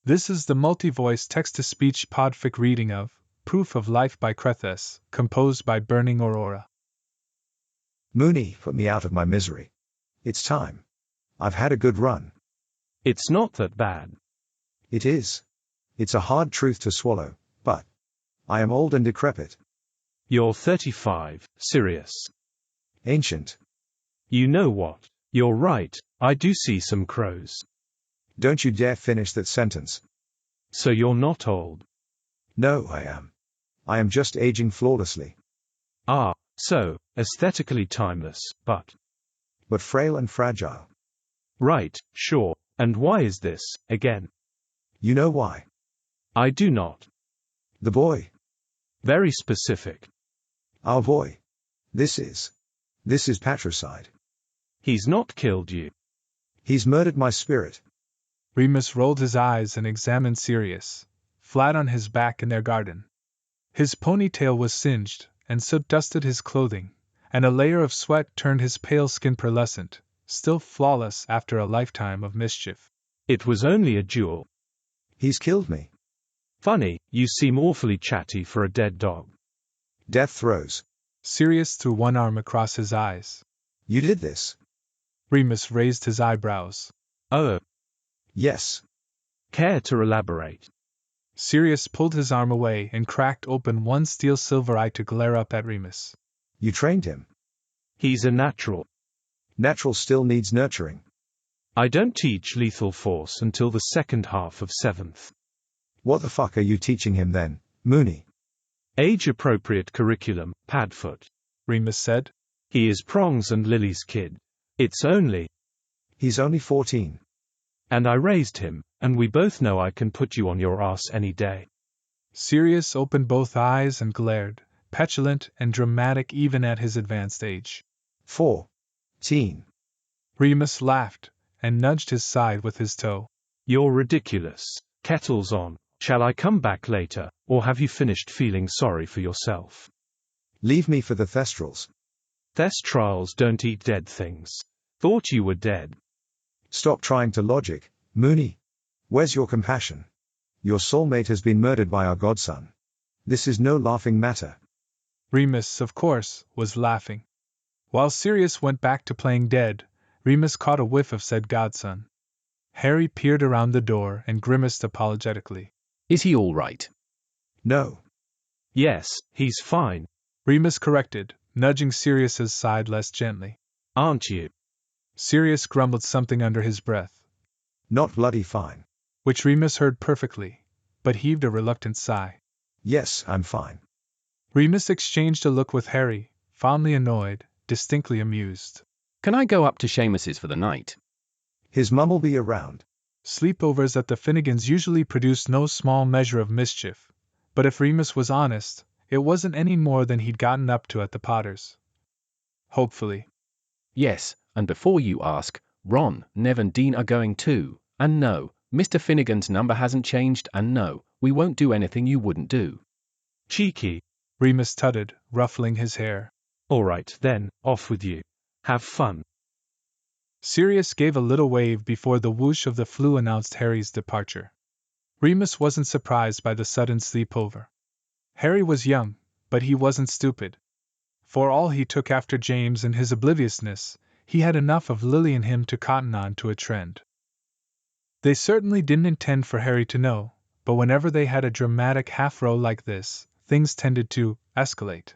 This is the multi-voice text-to-speech podfic reading of Proof of Life by Krethes, composed by Burning Aurora. Mooney, put me out of my misery. It's time. I've had a good run. It's not that bad. It is. It's a hard truth to swallow, but I am old and decrepit. You're 35, Sirius. Ancient. You know what? You're right, I do see some crows. Don't you dare finish that sentence. So you're not old. No, I am. I am just aging flawlessly. Ah, so, aesthetically timeless, but frail and fragile. Right, sure. And why is this, again? You know why. I do not. The boy. Very specific. Our boy. This is patricide. He's not killed you. He's murdered my spirit. Remus rolled his eyes and examined Sirius, flat on his back in their garden. His ponytail was singed, and soot dusted his clothing, and a layer of sweat turned his pale skin pearlescent, still flawless after a lifetime of mischief. It was only a duel. He's killed me. Funny, you seem awfully chatty for a dead dog. Death throes. Sirius threw one arm across his eyes. You did this? Remus raised his eyebrows. Oh. Yes. Care to elaborate? Sirius pulled his arm away and cracked open one steel-silver eye to glare up at Remus. You trained him. He's a natural. Natural still needs nurturing. I don't teach lethal force until the second half of 7th. What the fuck are you teaching him then, Mooney? Age-appropriate curriculum, Padfoot. Remus said. He is Prongs and Lily's kid. It's only. He's only 14. And I raised him, and we both know I can put you on your ass any day. Sirius opened both eyes and glared, petulant and dramatic even at his advanced age. 14. Remus laughed, and nudged his side with his toe. You're ridiculous. Kettle's on. Shall I come back later, or have you finished feeling sorry for yourself? Leave me for the Thestrals. Thestrals don't eat dead things. Thought you were dead. Stop trying to logic, Mooney. Where's your compassion? Your soulmate has been murdered by our godson. This is no laughing matter. Remus, of course, was laughing. While Sirius went back to playing dead, Remus caught a whiff of said godson. Harry peered around the door and grimaced apologetically. Is he all right? No. Yes, he's fine. Remus corrected, nudging Sirius's side less gently. Aren't you? Sirius grumbled something under his breath. Not bloody fine. Which Remus heard perfectly, but heaved a reluctant sigh. Yes, I'm fine. Remus exchanged a look with Harry, fondly annoyed, distinctly amused. Can I go up to Seamus's for the night? His mum'll be around. Sleepovers at the Finnegans usually produced no small measure of mischief, but if Remus was honest, it wasn't any more than he'd gotten up to at the Potters. Hopefully. Yes, and before you ask, Ron, Nev and Dean are going too, and no, Mr. Finnegan's number hasn't changed, and no, we won't do anything you wouldn't do. Cheeky. Remus tutted, ruffling his hair. Alright then, off with you. Have fun. Sirius gave a little wave before the whoosh of the flue announced Harry's departure. Remus wasn't surprised by the sudden sleepover. Harry was young, but he wasn't stupid. For all he took after James and his obliviousness, he had enough of Lily in him to cotton on to a trend. They certainly didn't intend for Harry to know, but whenever they had a dramatic half-row like this, things tended to escalate.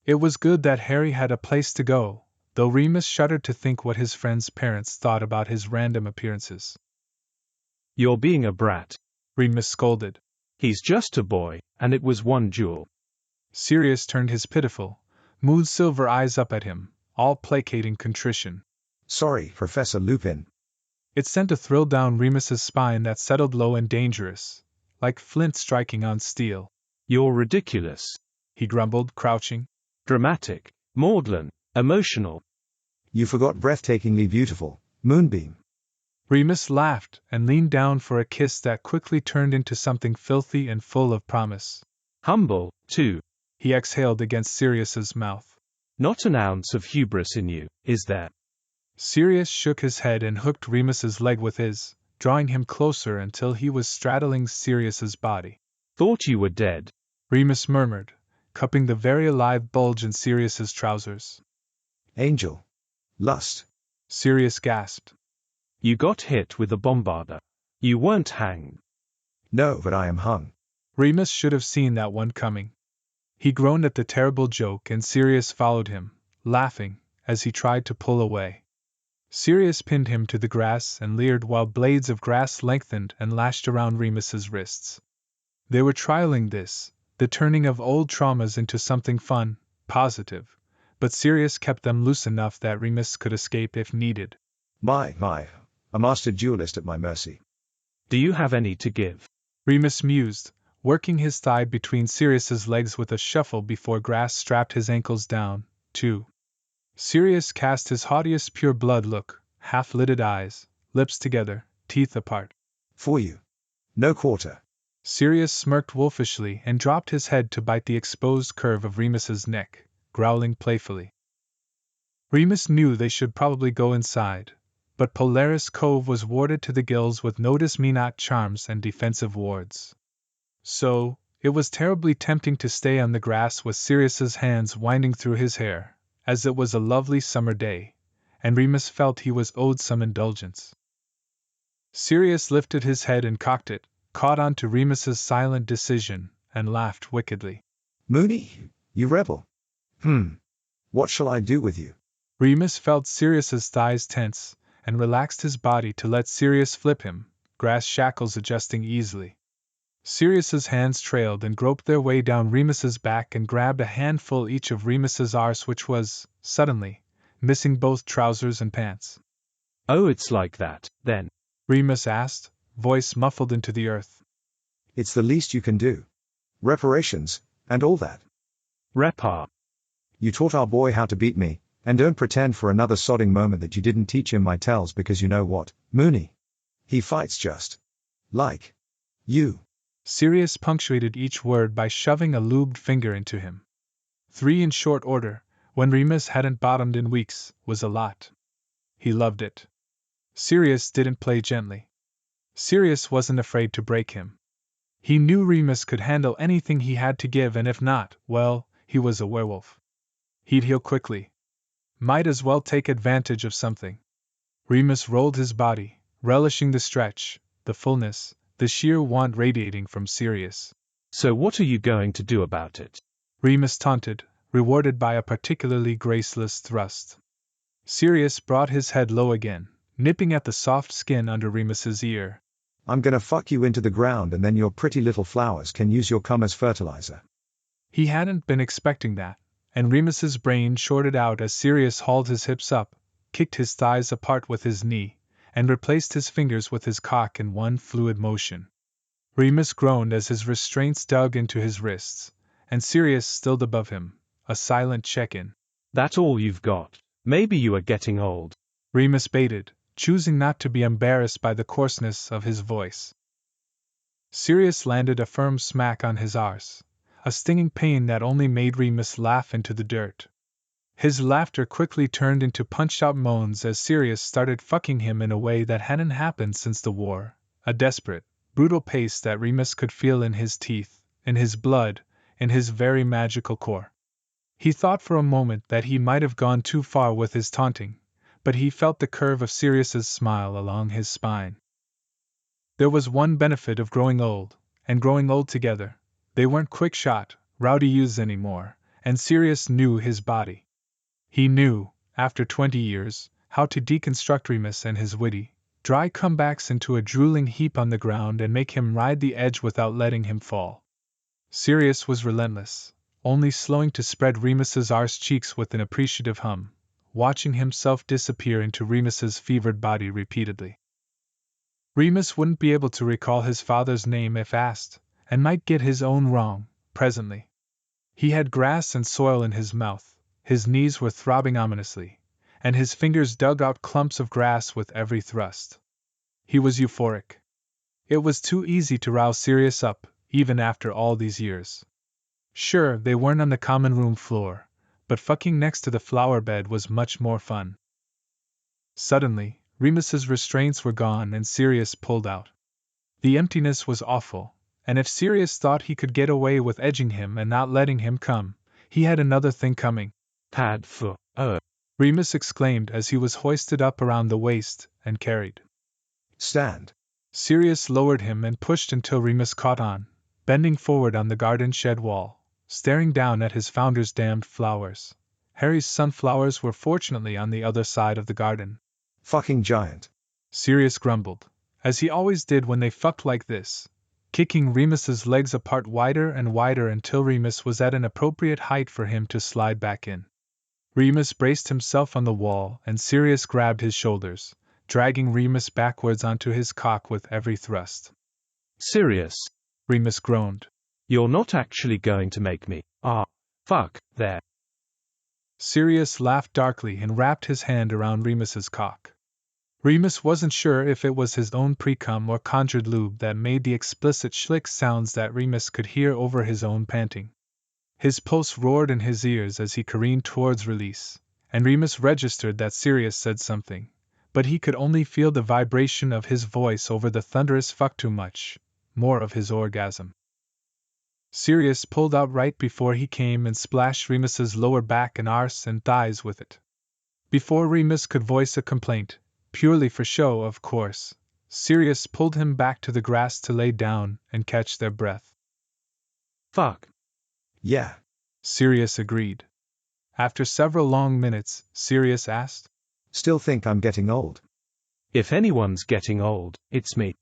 It was good that Harry had a place to go, though Remus shuddered to think what his friend's parents thought about his random appearances. You're being a brat, Remus scolded. He's just a boy, and it was one duel. Sirius turned his pitiful, moonsilver eyes up at him, all placating contrition. Sorry, Professor Lupin. It sent a thrill down Remus's spine that settled low and dangerous, like flint striking on steel. You're ridiculous, he grumbled, crouching. Dramatic, maudlin, emotional. You forgot breathtakingly beautiful, Moonbeam. Remus laughed and leaned down for a kiss that quickly turned into something filthy and full of promise. Humble, too. He exhaled against Sirius's mouth. Not an ounce of hubris in you, is there? Sirius shook his head and hooked Remus's leg with his, drawing him closer until he was straddling Sirius's body. Thought you were dead, Remus murmured, cupping the very alive bulge in Sirius's trousers. Angel. Lust. Sirius gasped. You got hit with a bombarder. You weren't hanged. No, but I am hung. Remus should have seen that one coming. He groaned at the terrible joke and Sirius followed him, laughing, as he tried to pull away. Sirius pinned him to the grass and leered while blades of grass lengthened and lashed around Remus's wrists. They were trialing this, the turning of old traumas into something fun, positive, but Sirius kept them loose enough that Remus could escape if needed. My, a master duelist at my mercy. Do you have any to give? Remus mused, working his thigh between Sirius's legs with a shuffle before grass strapped his ankles down, too. Sirius cast his haughtiest pure blood look, half-lidded eyes, lips together, teeth apart. For you. No quarter. Sirius smirked wolfishly and dropped his head to bite the exposed curve of Remus's neck, growling playfully. Remus knew they should probably go inside, but Polaris Cove was warded to the gills with notice-me-not charms and defensive wards. So, it was terribly tempting to stay on the grass with Sirius's hands winding through his hair, as it was a lovely summer day, and Remus felt he was owed some indulgence. Sirius lifted his head and cocked it, caught on to Remus's silent decision, and laughed wickedly. Moony, you rebel. What shall I do with you? Remus felt Sirius's thighs tense, and relaxed his body to let Sirius flip him, grass shackles adjusting easily. Sirius's hands trailed and groped their way down Remus's back and grabbed a handful each of Remus's arse, which was, suddenly, missing both trousers and pants. Oh, it's like that, then? Remus asked, voice muffled into the earth. It's the least you can do. Reparations, and all that. Repar. You taught our boy how to beat me, and don't pretend for another sodding moment that you didn't teach him my tells, because you know what, Moony? He fights just like you. Sirius punctuated each word by shoving a lubed finger into him. 3 in short order, when Remus hadn't bottomed in weeks, was a lot. He loved it. Sirius didn't play gently. Sirius wasn't afraid to break him. He knew Remus could handle anything he had to give, and if not, well, he was a werewolf. He'd heal quickly. Might as well take advantage of something. Remus rolled his body, relishing the stretch, the fullness, the sheer want radiating from Sirius. So what are you going to do about it? Remus taunted, rewarded by a particularly graceless thrust. Sirius brought his head low again, nipping at the soft skin under Remus's ear. I'm gonna fuck you into the ground, and then your pretty little flowers can use your cum as fertilizer. He hadn't been expecting that, and Remus's brain shorted out as Sirius hauled his hips up, kicked his thighs apart with his knee, and replaced his fingers with his cock in one fluid motion. Remus groaned as his restraints dug into his wrists, and Sirius stilled above him, a silent check-in. That all you've got? Maybe you are getting old. Remus baited, choosing not to be embarrassed by the coarseness of his voice. Sirius landed a firm smack on his arse, a stinging pain that only made Remus laugh into the dirt. His laughter quickly turned into punched-out moans as Sirius started fucking him in a way that hadn't happened since the war, a desperate, brutal pace that Remus could feel in his teeth, in his blood, in his very magical core. He thought for a moment that he might have gone too far with his taunting, but he felt the curve of Sirius's smile along his spine. There was one benefit of growing old, and growing old together. They weren't quick-shot, rowdy youths anymore, and Sirius knew his body. He knew, after 20 years, how to deconstruct Remus and his witty, dry comebacks into a drooling heap on the ground and make him ride the edge without letting him fall. Sirius was relentless, only slowing to spread Remus's arse cheeks with an appreciative hum, watching himself disappear into Remus's fevered body repeatedly. Remus wouldn't be able to recall his father's name if asked, and might get his own wrong, presently. He had grass and soil in his mouth, his knees were throbbing ominously, and his fingers dug out clumps of grass with every thrust. He was euphoric. It was too easy to rouse Sirius up, even after all these years. Sure, they weren't on the common room floor, but fucking next to the flower bed was much more fun. Suddenly, Remus's restraints were gone and Sirius pulled out. The emptiness was awful, and if Sirius thought he could get away with edging him and not letting him come, he had another thing coming. Pad for, Remus exclaimed as he was hoisted up around the waist and carried. Stand. Sirius lowered him and pushed until Remus caught on, bending forward on the garden shed wall, staring down at his founder's damned flowers. Harry's sunflowers were fortunately on the other side of the garden. Fucking giant. Sirius grumbled, as he always did when they fucked like this, kicking Remus's legs apart wider and wider until Remus was at an appropriate height for him to slide back in. Remus braced himself on the wall and Sirius grabbed his shoulders, dragging Remus backwards onto his cock with every thrust. Sirius, Remus groaned. You're not actually going to make me, fuck, there. Sirius laughed darkly and wrapped his hand around Remus's cock. Remus wasn't sure if it was his own precum or conjured lube that made the explicit schlick sounds that Remus could hear over his own panting. His pulse roared in his ears as he careened towards release, and Remus registered that Sirius said something, but he could only feel the vibration of his voice over the thunderous fuck too much, more of his orgasm. Sirius pulled out right before he came and splashed Remus's lower back and arse and thighs with it. Before Remus could voice a complaint, purely for show, of course, Sirius pulled him back to the grass to lay down and catch their breath. Fuck. Yeah. Sirius agreed. After several long minutes, Sirius asked, Still think I'm getting old? If anyone's getting old, it's me.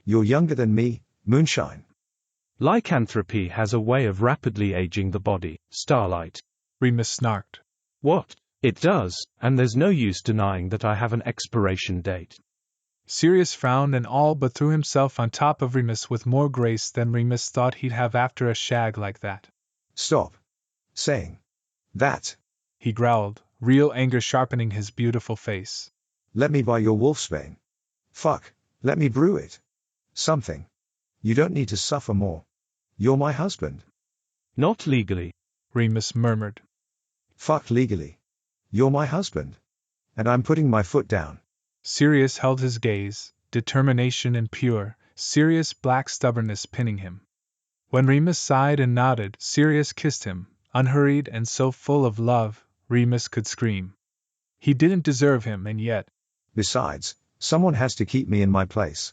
You're younger than me, Moonshine. Lycanthropy has a way of rapidly aging the body, Starlight. Remus snarked. What? It does, and there's no use denying that I have an expiration date. Sirius frowned and all but threw himself on top of Remus with more grace than Remus thought he'd have after a shag like that. Stop saying that, he growled, real anger sharpening his beautiful face. Let me buy your wolfsbane. Fuck, let me brew it. Something. You don't need to suffer more. You're my husband. Not legally, Remus murmured. Fuck legally. You're my husband. And I'm putting my foot down. Sirius held his gaze, determination and pure, serious black stubbornness pinning him. When Remus sighed and nodded, Sirius kissed him, unhurried and so full of love, Remus could scream. He didn't deserve him, and yet. Besides, someone has to keep me in my place.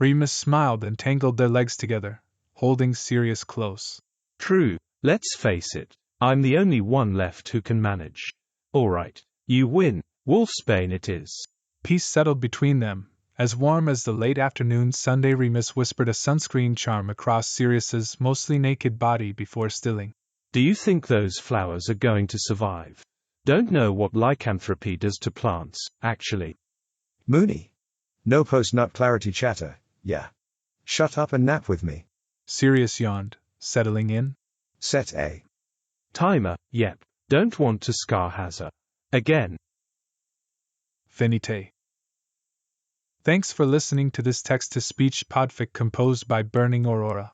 Remus smiled and tangled their legs together, holding Sirius close. True, let's face it, I'm the only one left who can manage. Alright, you win, wolfsbane it is. Peace settled between them, as warm as the late afternoon Sunday. Remus whispered a sunscreen charm across Sirius's mostly naked body before stilling. Do you think those flowers are going to survive? Don't know what lycanthropy does to plants, actually. Moony. No post-nut clarity chatter, yeah. Shut up and nap with me. Sirius yawned, settling in. Set a timer, yep. Don't want to scar Hazard. Again. Finite. Thanks for listening to this text-to-speech podfic composed by Burning Aurora.